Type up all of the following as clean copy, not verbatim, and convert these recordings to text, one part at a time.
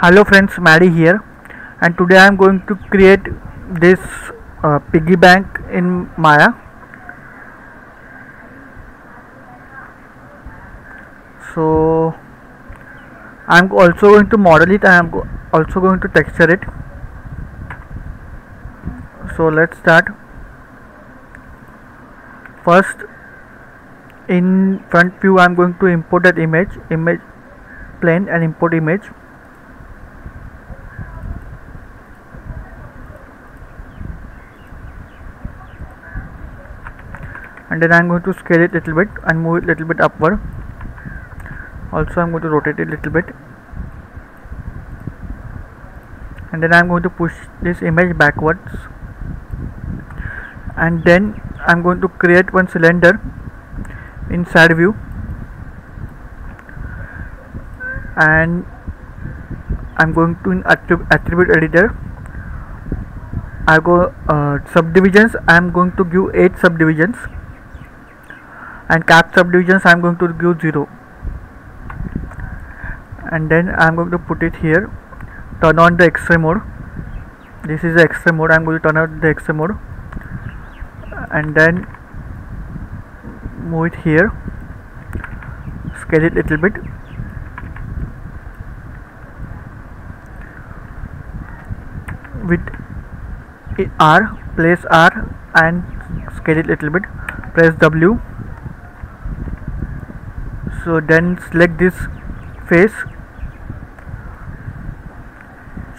Hello friends, Maddie here, and today I am going to create this piggy bank in Maya. So I am also going to model it and I am also going to texture it. So let's start. First, in front view I am going to import that image plane and import image. And then I am going to scale it a little bit and move it a little bit upward. Also I am going to rotate it a little bit, and then I am going to push this image backwards, and then I am going to create one cylinder in side view, and I am going to in attribute editor I go subdivisions. I am going to give 8 subdivisions, and cap subdivisions I am going to give 0, and then I am going to put it here. Turn on the X-ray mode. This is the X-ray mode. I am going to turn on the X-ray mode, and then move it here, scale it a little bit, with R, place R and scale it a little bit, press W. So then select this face,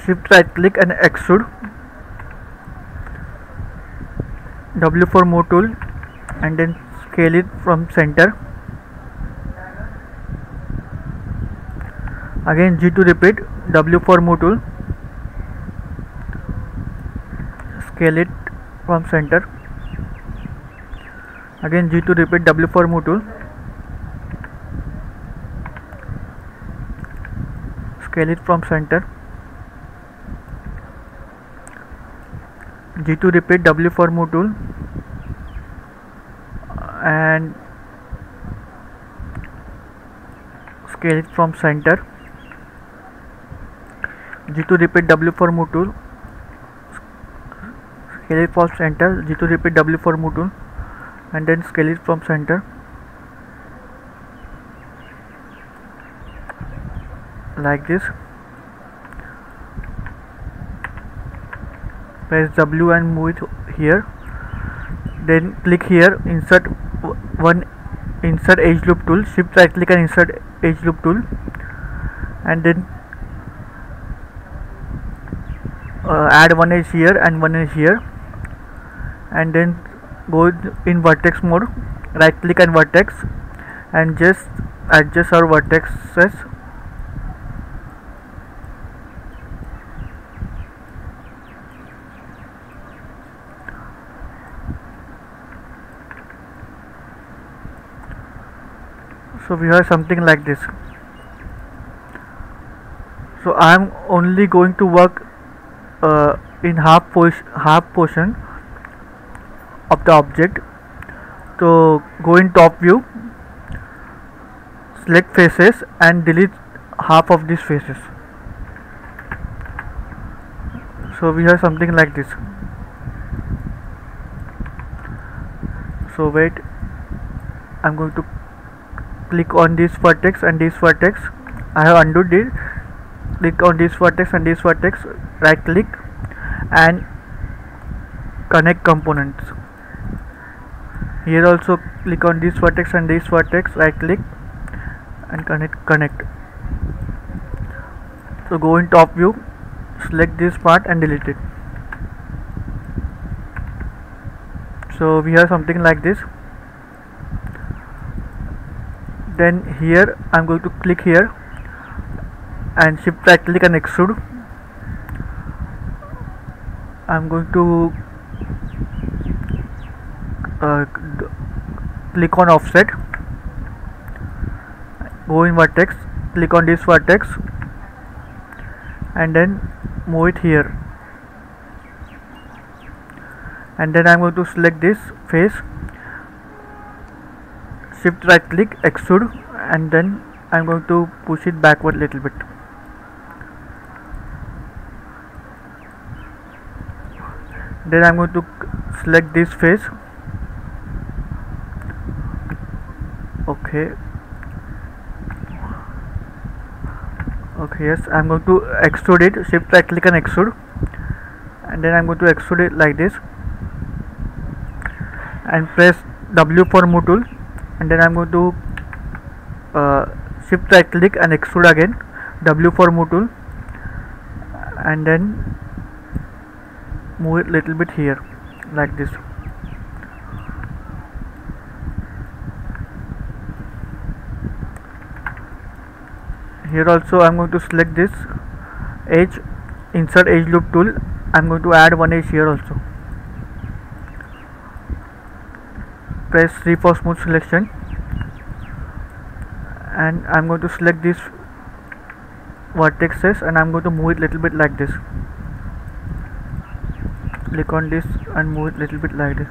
shift right click and extrude. W for move tool, and then scale it from center. Again G to repeat, W for move tool, scale it from center. Again G to repeat, W for move tool, scale it from center. G to repeat, W for move tool, and scale it from center. G to repeat, W for move tool, scale it from center. G to repeat, W for move tool, and then scale it from center, like this. Press W and move it here. Then click here, insert edge loop tool, shift right click and insert edge loop tool, and then add one edge here and one edge here, and then go in vertex mode, right click and vertex, and just adjust our vertexes. So we have something like this. So I am only going to work in half portion of the object. So go in top view, select faces and delete half of these faces. So we have something like this. So wait, I am going to click on this vertex and this vertex. I have undone it. Click on this vertex and this vertex, right click and connect components. Here also click on this vertex and this vertex, right click and connect. So go in top view, select this part and delete it. So we have something like this. Then here I am going to click here and shift right click and extrude. I am going to click on offset, go in vertex, click on this vertex and then move it here, and then I am going to select this face, shift right click, extrude, and then I'm going to push it backward a little bit. Then I'm going to select this face. Okay. Okay, yes, I'm going to extrude it. Shift right click and extrude, and then I'm going to extrude it like this, and press W for move tool, and then I'm going to shift right click and extrude again, W for move tool, and then move it little bit here like this. Here also I'm going to select this edge, insert edge loop tool. I'm going to add one edge here also. Press 3 for smooth selection, and I'm going to select these vertices and I'm going to move it little bit like this. Click on this and move it little bit like this.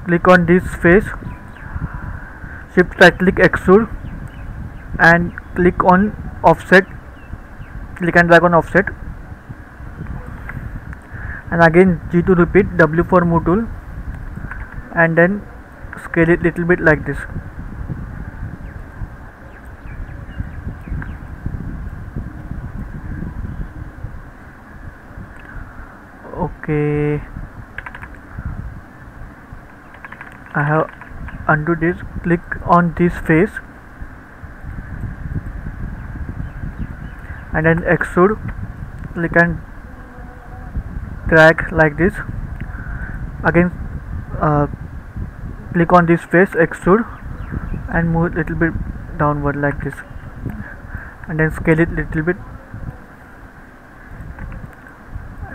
Click on this face, shift right click extrude, and click on offset, click and drag on offset, and again G to repeat, W for move tool, and then scale it little bit like this. Okay, I have undo this. Click on this face and then extrude, click and drag like this. Again click on this face, extrude, and move it little bit downward like this, and then scale it little bit,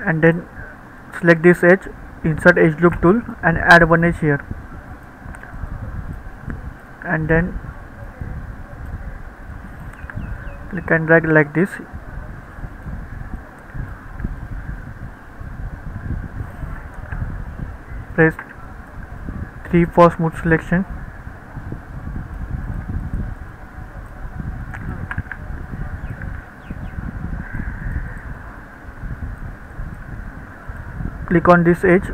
and then select this edge, insert edge loop tool, and add one edge here, and then click and drag like this. Press 3 for smooth selection. Click on this edge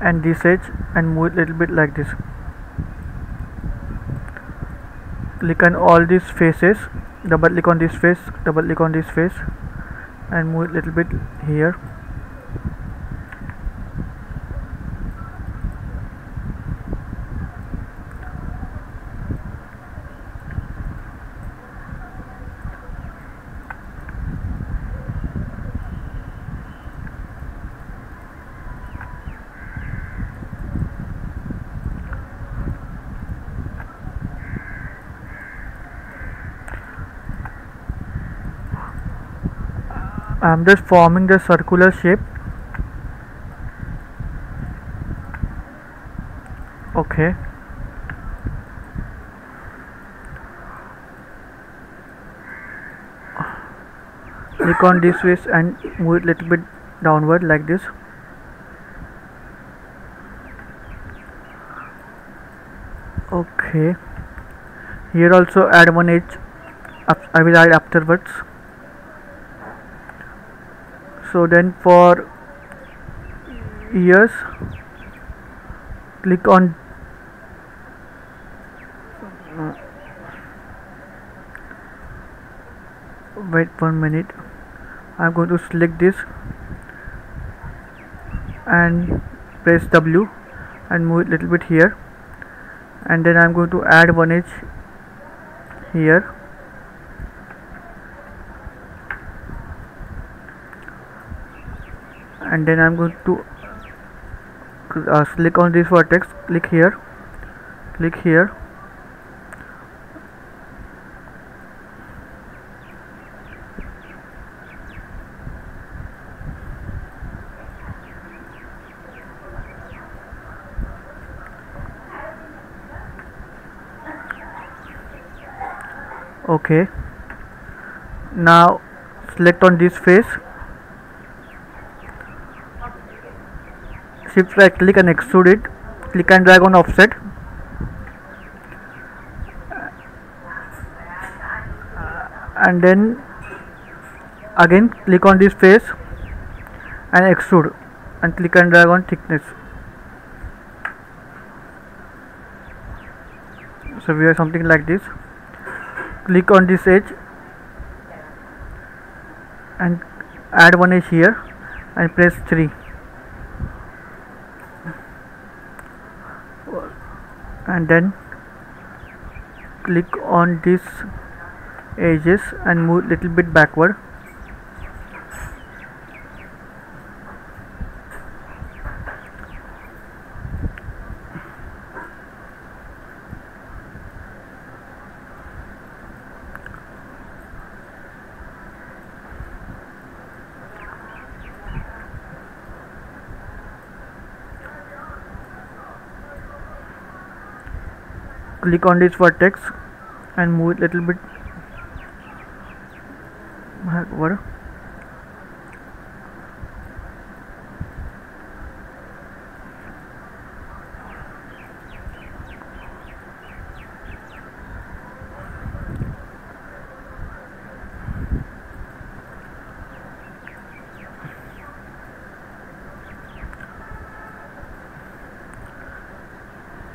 and this edge and move it little bit like this. Click on all these faces, double click on this face, double click on this face, and move it little bit here. I am just forming the circular shape. Okay. Click on this face and move it little bit downward like this. Okay. Here also add one edge. I will add afterwards. So then for ears, click on wait 1 minute. I'm going to select this and press W and move it little bit here, and then I'm going to add one edge here. And then I'm going to click on this vertex, click here, click here, okay. Now select on this face, shift right click and extrude it, click and drag on offset, and then Again click on this face and extrude and click and drag on thickness. So we have something like this. Click on this edge and add one edge here and press 3 and then click on these edges and move little bit backward. Click on this vertex and move it little bit backward.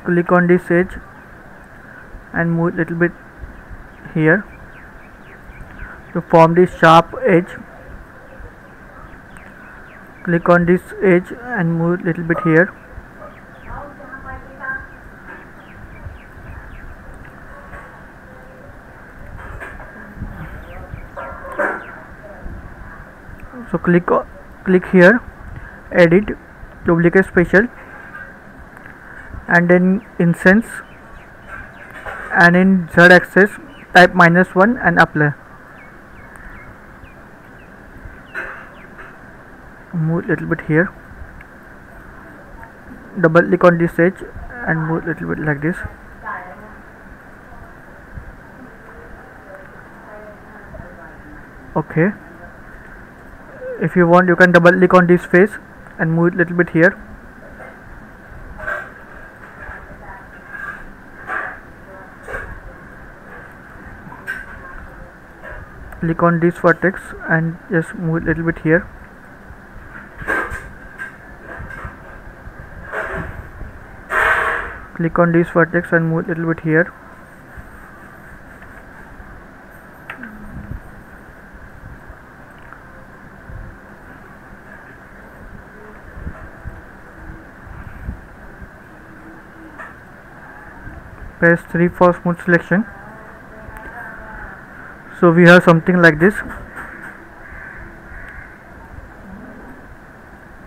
Click on this edge and move little bit here to form this sharp edge. Click on this edge and move little bit here. So click here, edit, duplicate special, and then instance, and in Z axis type -1 and apply. Move little bit here, double click on this edge and move little bit like this. Okay, if you want you can double click on this face and move it little bit here. Click on this vertex and just move it little bit here. Click on this vertex and move it little bit here. Press 3 for smooth selection. So we have something like this.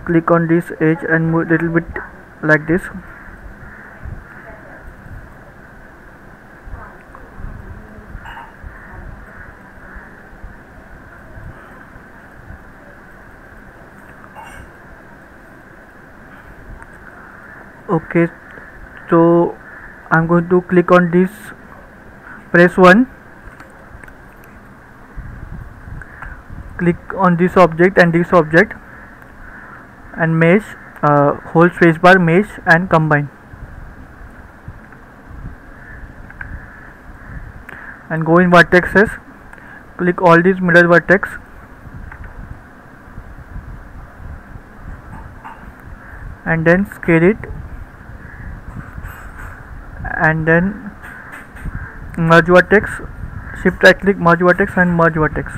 Click on this edge and move little bit like this. Okay, so I'm going to click on this, press 1, click on this object and this object and mesh, hold spacebar, mesh and combine, and go in vertexes, click all these middle vertex and then scale it and then merge vertex, shift right click, merge vertex and merge vertex.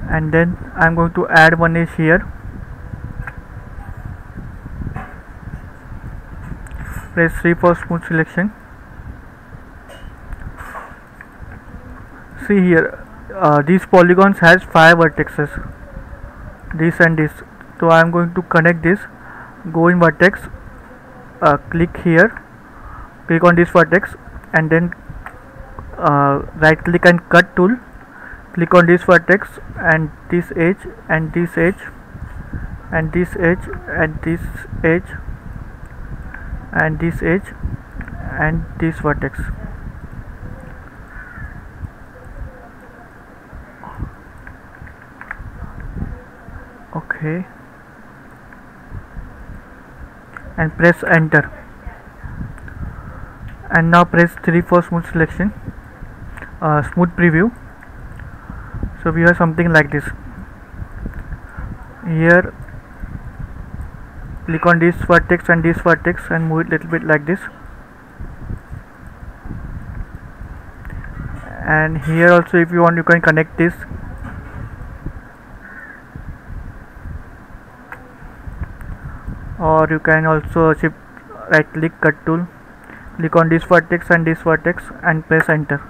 And then I'm going to add one edge here. Press 3 for smooth selection. See here, these polygons has 5 vertices, this and this. So I am going to connect this. Go in vertex, click here, click on this vertex and then right click and cut tool. Click on this vertex and this edge and this edge and this edge and this edge and this edge and this vertex. Okay, and press enter, and now press 3 for smooth selection, smooth preview. So we have something like this. Here click on this vertex and this vertex and move it little bit like this, and here also if you want you can connect this, or you can also shift right click cut tool, click on this vertex and this vertex and press enter,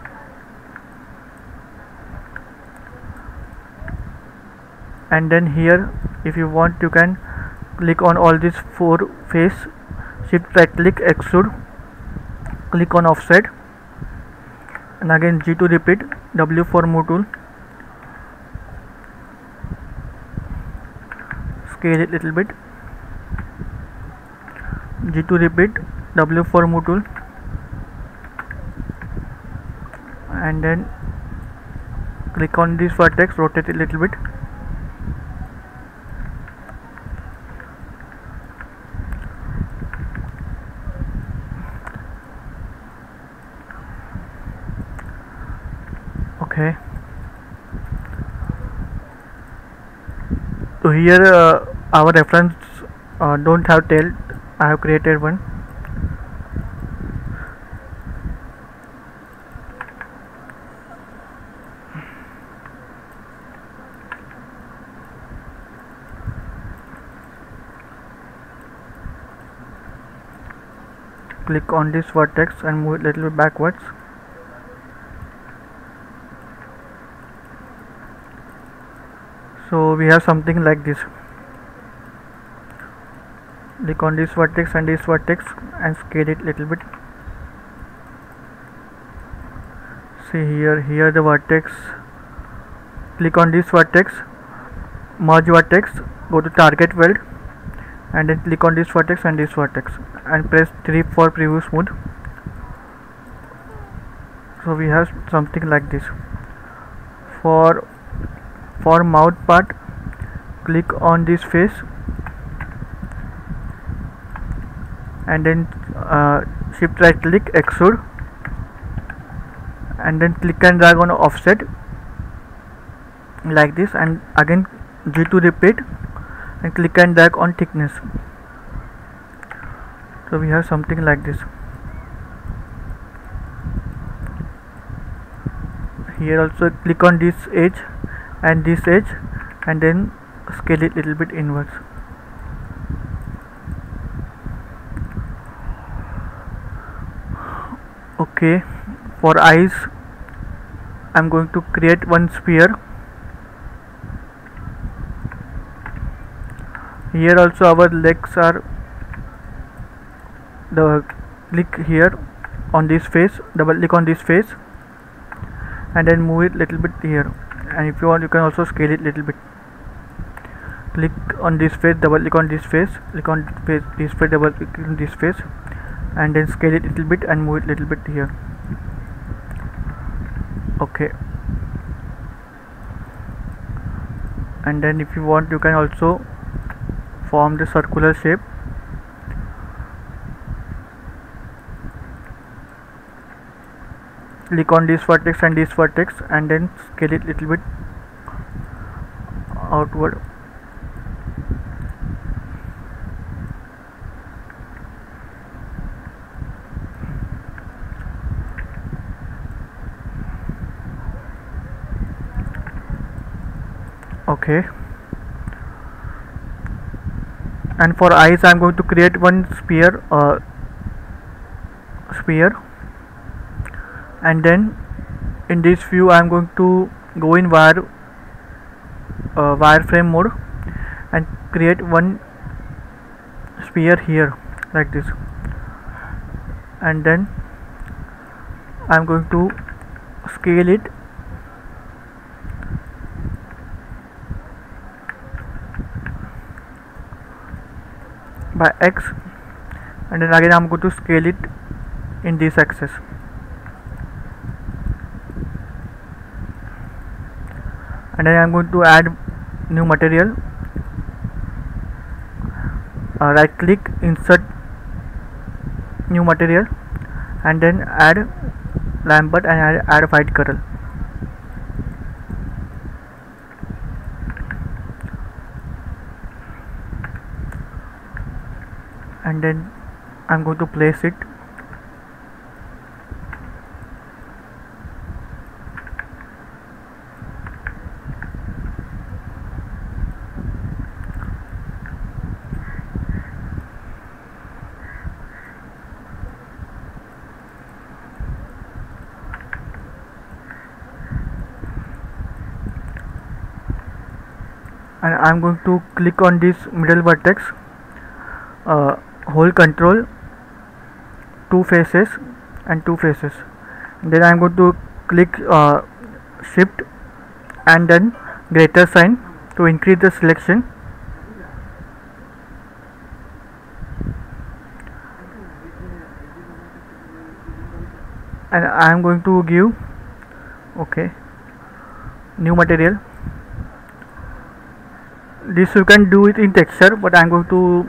and then here if you want you can click on all these 4 face, shift right click extrude, click on offset, and again G to repeat, W for move tool, scale it little bit, G to repeat, W for move tool, and then click on this vertex, rotate it little bit, okay. So here our reference don't have tail, I have created one. Click on this vertex and move it little bit backwards. So we have something like this. Click on this vertex and this vertex and scale it little bit. See here the vertex. Click on this vertex, merge vertex, go to target weld, and then click on this vertex and this vertex and press 3 for preview smooth. So we have something like this. For mouth part, click on this face and then shift right click extrude, and then click and drag on offset like this, and again G to repeat and click and drag on thickness. So we have something like this. Here also click on this edge and this edge and then scale it little bit inwards. Okay, for eyes I'm going to create one sphere. Here also our legs are the click here on this face, double click on this face and then move it little bit here, and if you want you can also scale it little bit. Click on this face, double click on this face, click on face, this face, double click on this face and then scale it little bit and move it little bit here. Okay, and then if you want you can also form the circular shape. Click on this vertex and this vertex and then scale it little bit outward. Okay, and for eyes I am going to create one sphere, and then in this view I am going to go in wireframe mode and create one sphere here like this, and then I am going to scale it by X, and then again I am going to scale it in this axis. And then I am going to add new material, right click, insert new material, and then add Lambert and add white color. And then I'm going to place it. And I'm going to click on this middle vertex, hold control, two faces and two faces. Then I'm going to click shift and then greater sign to increase the selection. And I'm going to give new material. This you can do it in texture, but I'm going to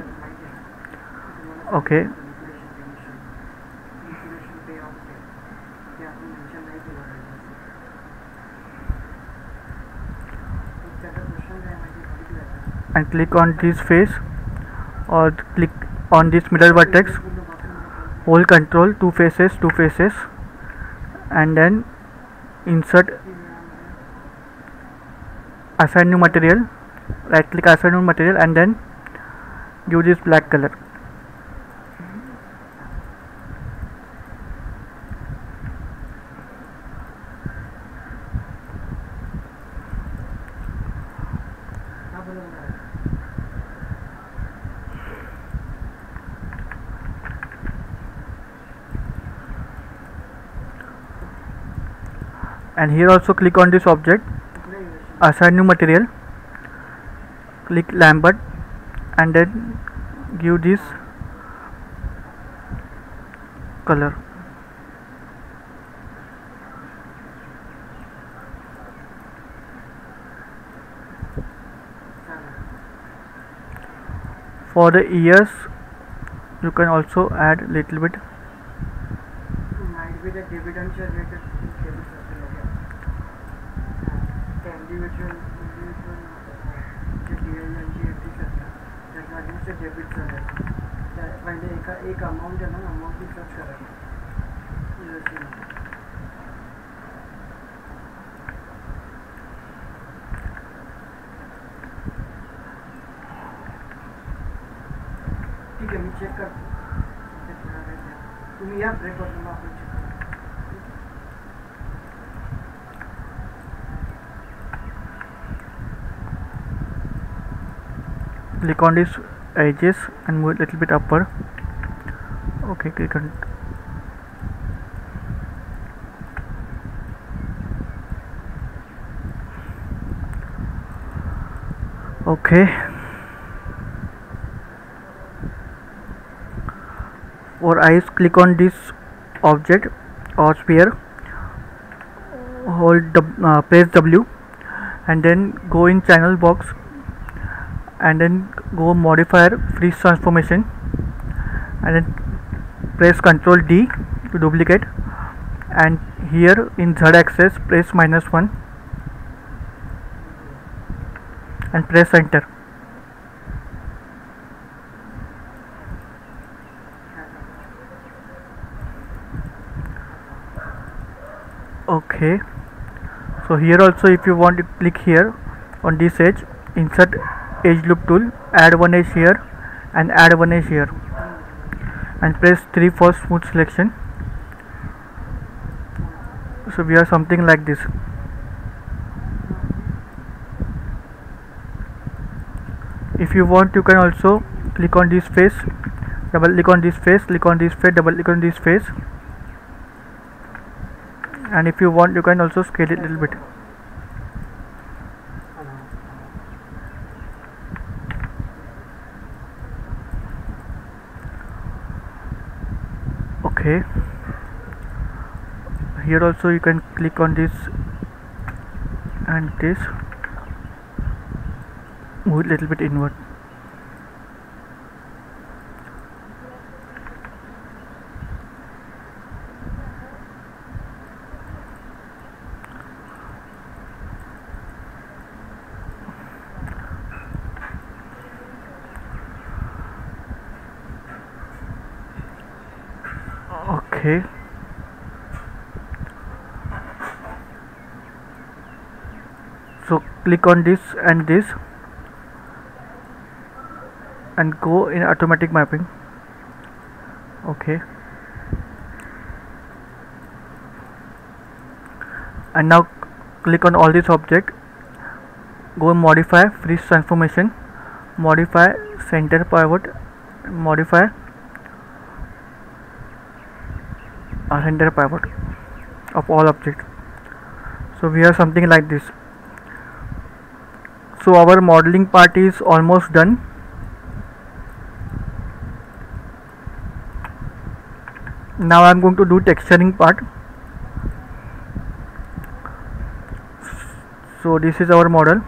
and click on this face or click on this middle vertex, hold control, two faces, and then insert assign new material, right click assign new material, and then give this black color. And here also click on this object, assign new material, click Lambert, and then give this color. For the ears you can also add little bit. एक amount है ना, amount भी search करेगा ठीक है, मी check करतो. तुम्ही या ब्रेक वर, मग आपण चेक करू. Click on these edges and move a little bit upward. Click on it. For eyes, click on this object or sphere, press W, and then go in channel box, and then go modifier freeze transformation, and then press Ctrl D to duplicate, and here in Z axis press -1 and press enter. So here also, if you want to click here on this edge, insert edge loop tool, add one edge here and add one edge here, and press 3 for smooth selection. So we have something like this. If you want, you can also click on this face, double click on this face, click on this face, double click on this face, and if you want, you can also scale it a little bit. Here also you can click on this and this, move it a little bit inward. Okay, so click on this and go in automatic mapping. Okay, and now click on all these object, go modify freeze transformation, modify center pivot, modify center pivot of all objects. So we have something like this. So our modeling part is almost done. Now I am going to do texturing part. So this is our model.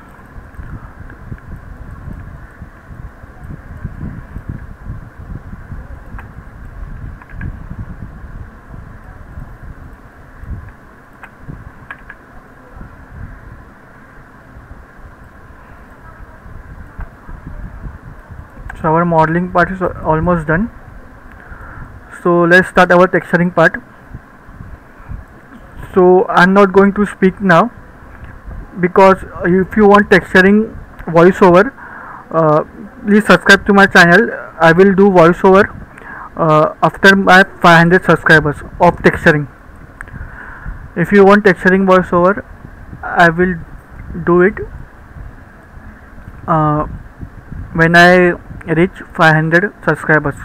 So our modeling part is almost done. So let's start our texturing part. So I'm not going to speak now, because if you want texturing voiceover, please subscribe to my channel. I will do voiceover after my 500 subscribers of texturing. If you want texturing voiceover, I will do it when I reach 500 subscribers.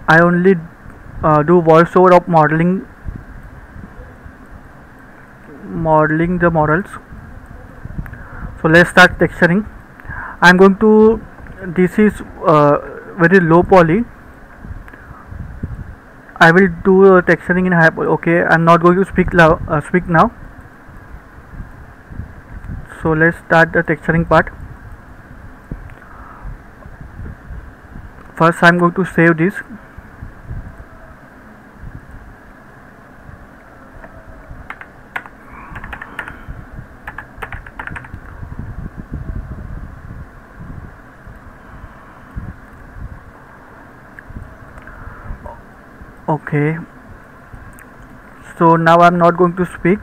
I only do voiceover of modeling the models. So let's start texturing. I'm going to, this is very low poly. I will do texturing in high poly. Okay, I'm not going to speak now. So let's start the texturing part. First I'm going to save this. Okay, so now I'm not going to speak.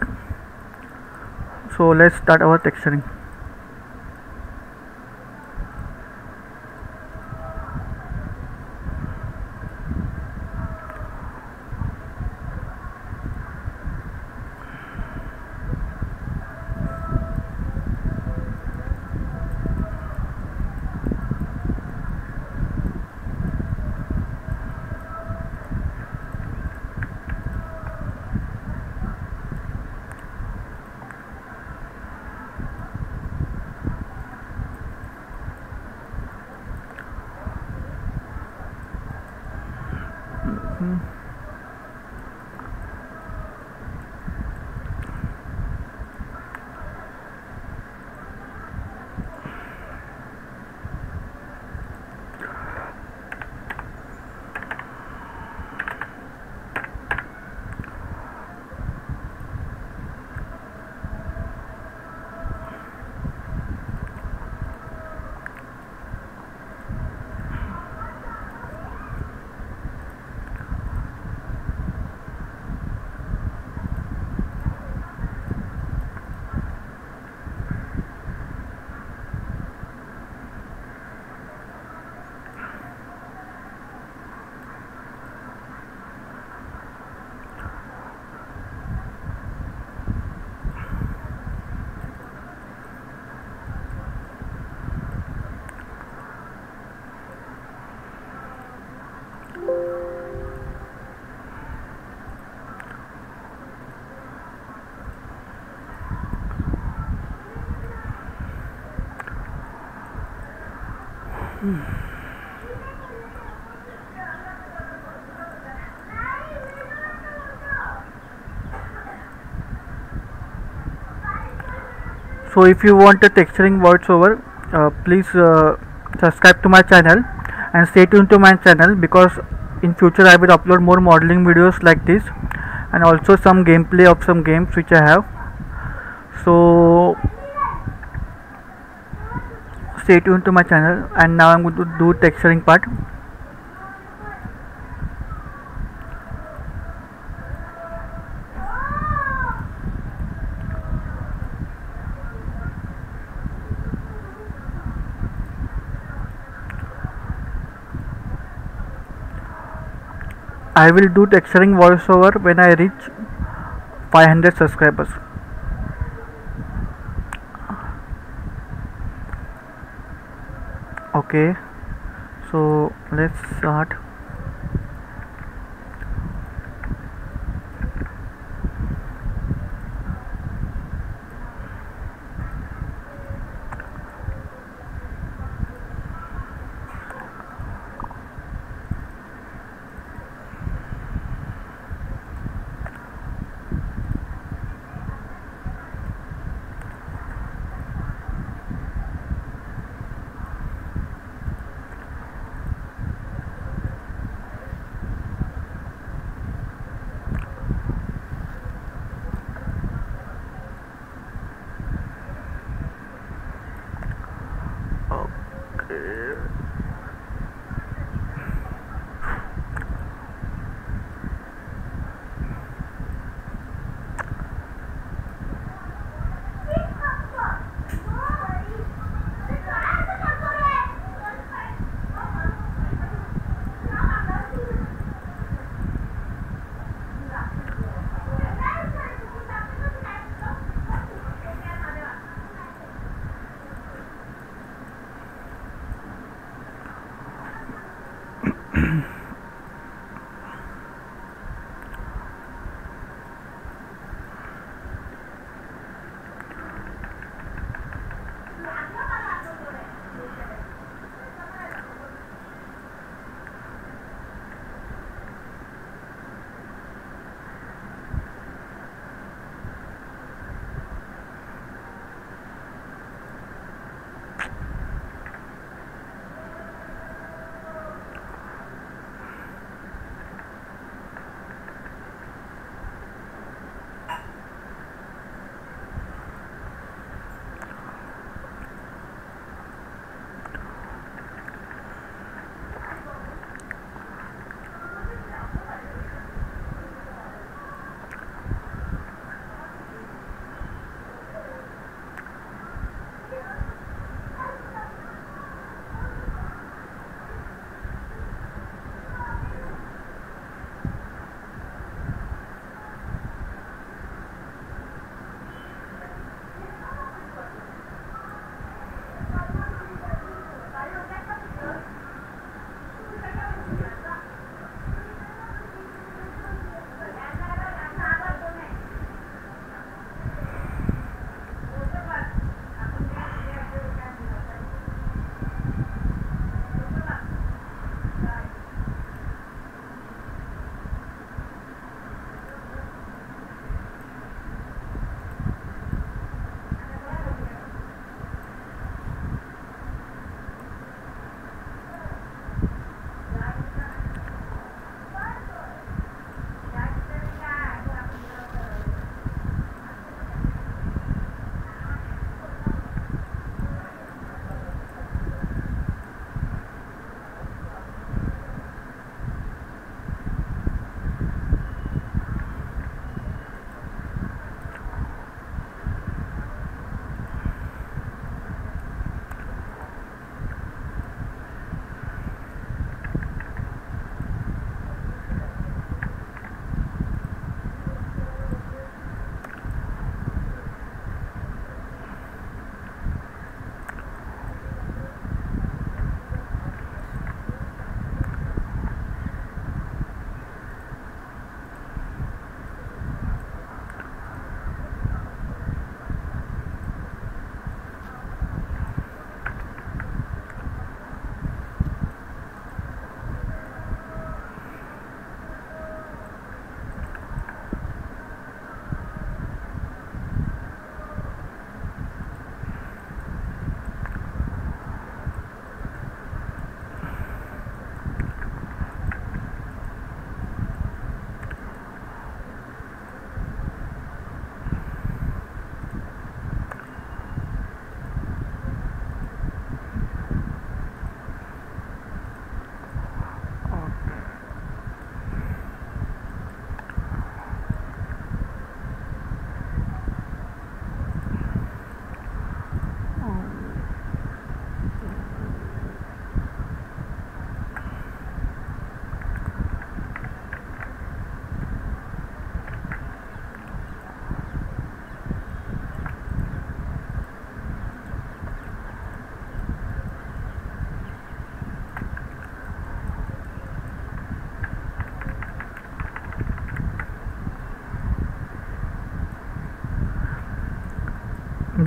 So let's start our texturing. So if you want a texturing voiceover, please subscribe to my channel and stay tuned to my channel, because in future I will upload more modeling videos like this, and also some gameplay of some games which I have. So stay tuned to my channel. And now I'm going to do texturing part. I will do texturing voiceover when I reach 500 subscribers. Okay, so let's start.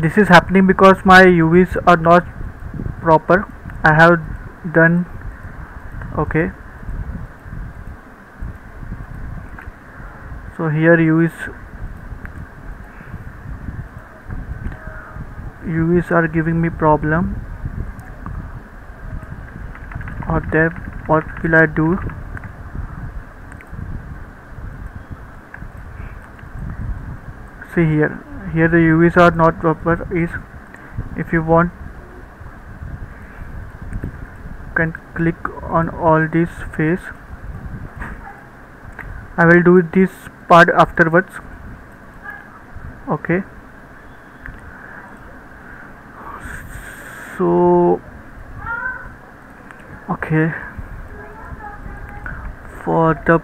this is happening because my UVs are not proper. I have done okay. So here UVs are giving me problem, or there what will I do? See here the UVs are not proper. Is if you want, can click on all this face. I will do this part afterwards. Okay, so okay, for the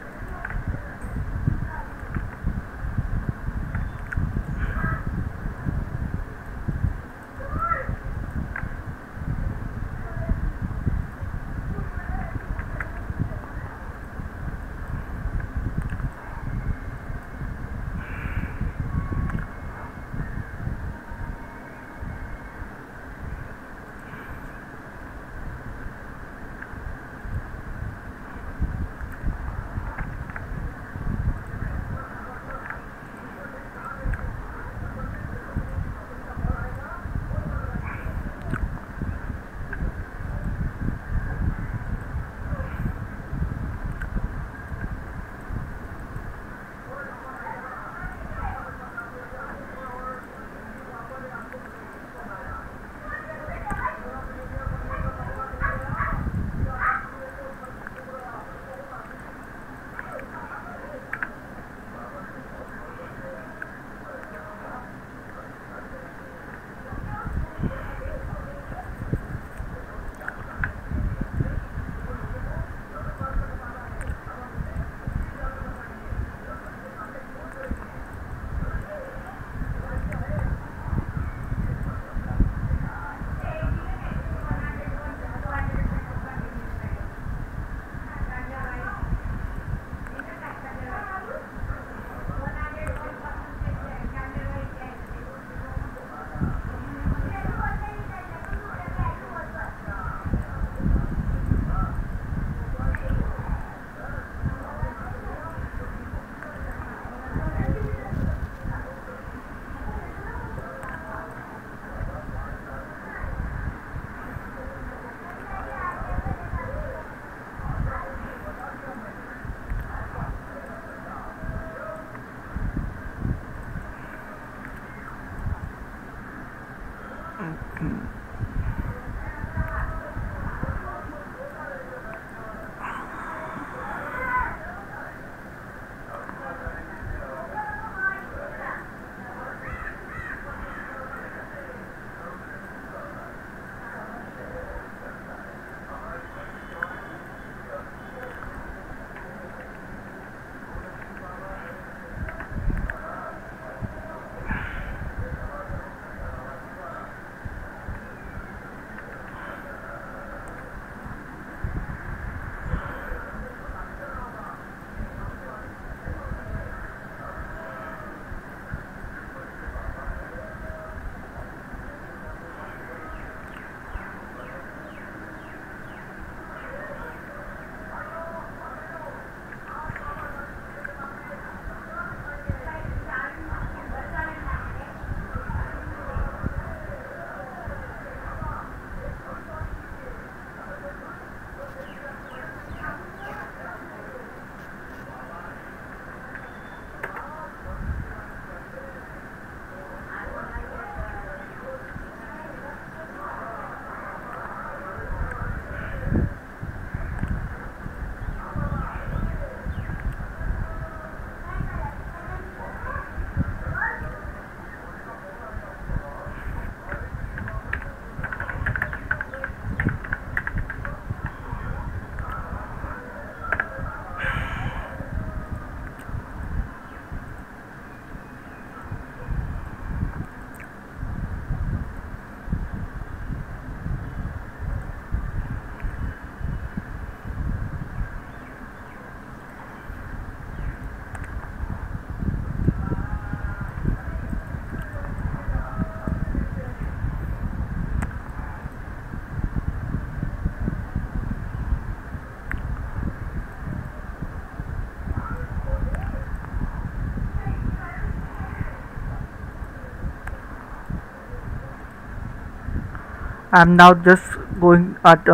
I'm now just going at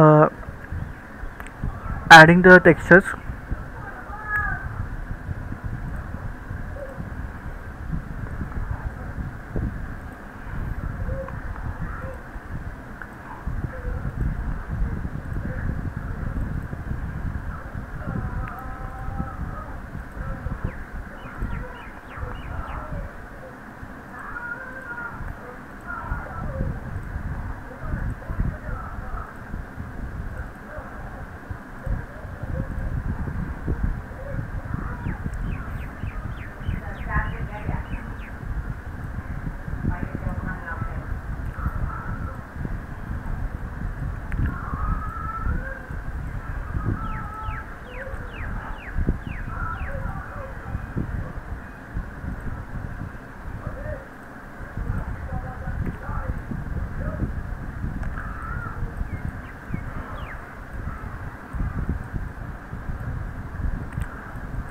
adding the textures.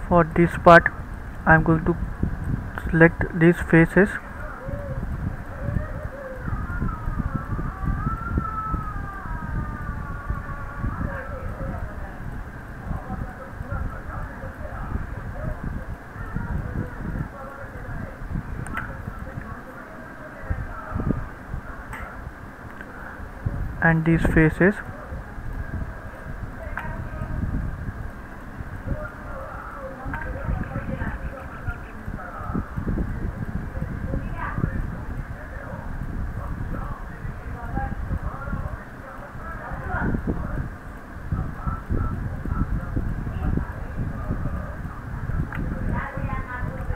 For this part I'm going to select these faces and these faces,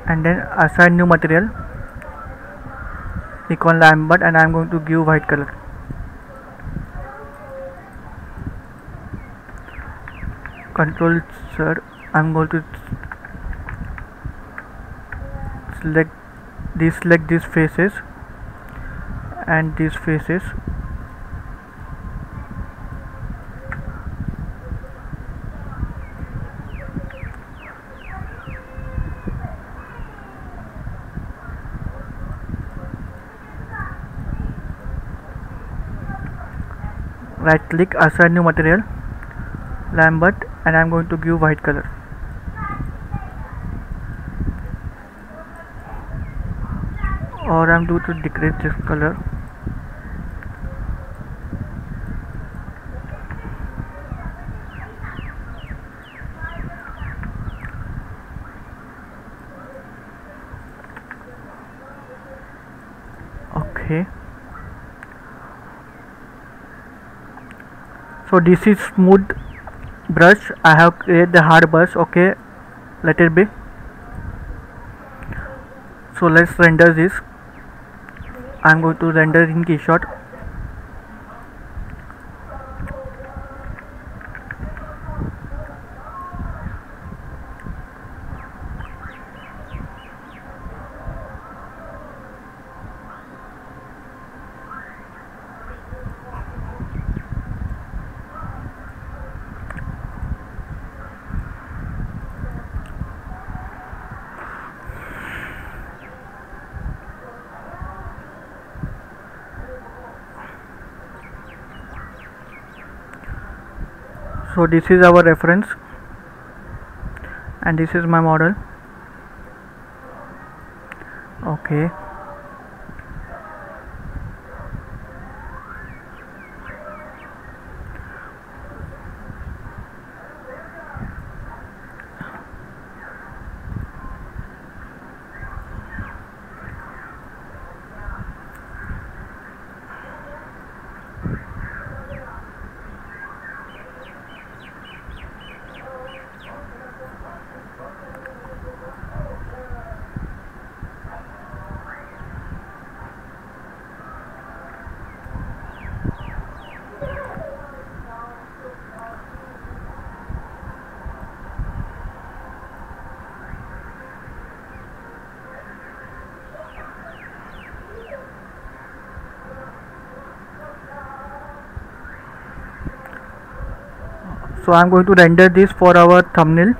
and then assign new material, click on Lambert, and I'm going to give white color. Control Z, I'm going to select these faces and these faces, right click, assign new material, Lambert, and I'm going to give white color. Or I'm going to decrease this color. Okay, so this is smooth brush. I have created the hard brush. Okay, let it be. So let's render this. I'm going to render in keyshot. So this is our reference and this is my model. Okay, so I'm going to render this for our thumbnail.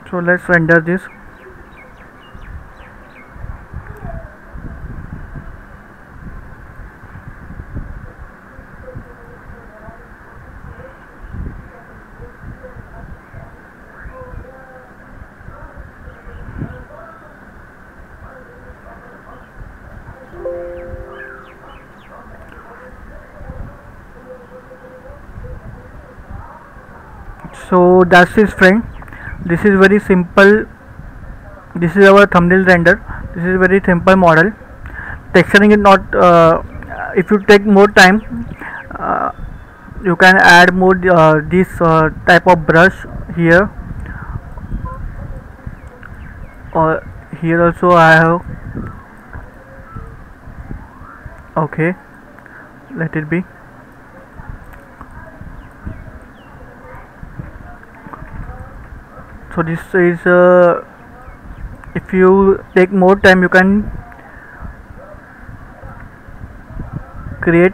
So let's render this. So that's it, friend. This is very simple. This is our thumbnail render. This is very simple model. Texturing is not if you take more time, uh, you can add more this type of brush here, or here also I have. Okay, let it be. So this is if you take more time, you can create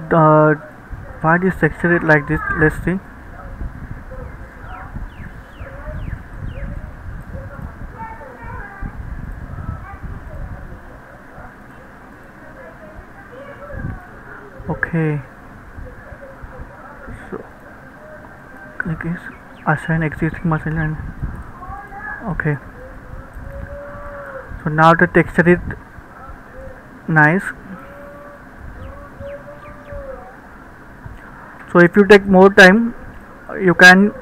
the why this texture is like this. Let's see. Okay, so click is assign existing material and okay. So now the texture is nice. So if you take more time, you can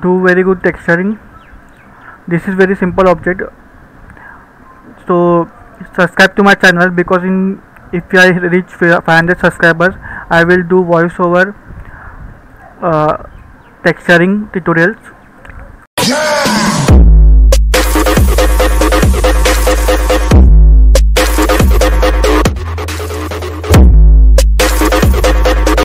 do very good texturing. This is very simple object. So subscribe to my channel, because in if I reach 500 subscribers, I will do voiceover texturing tutorials.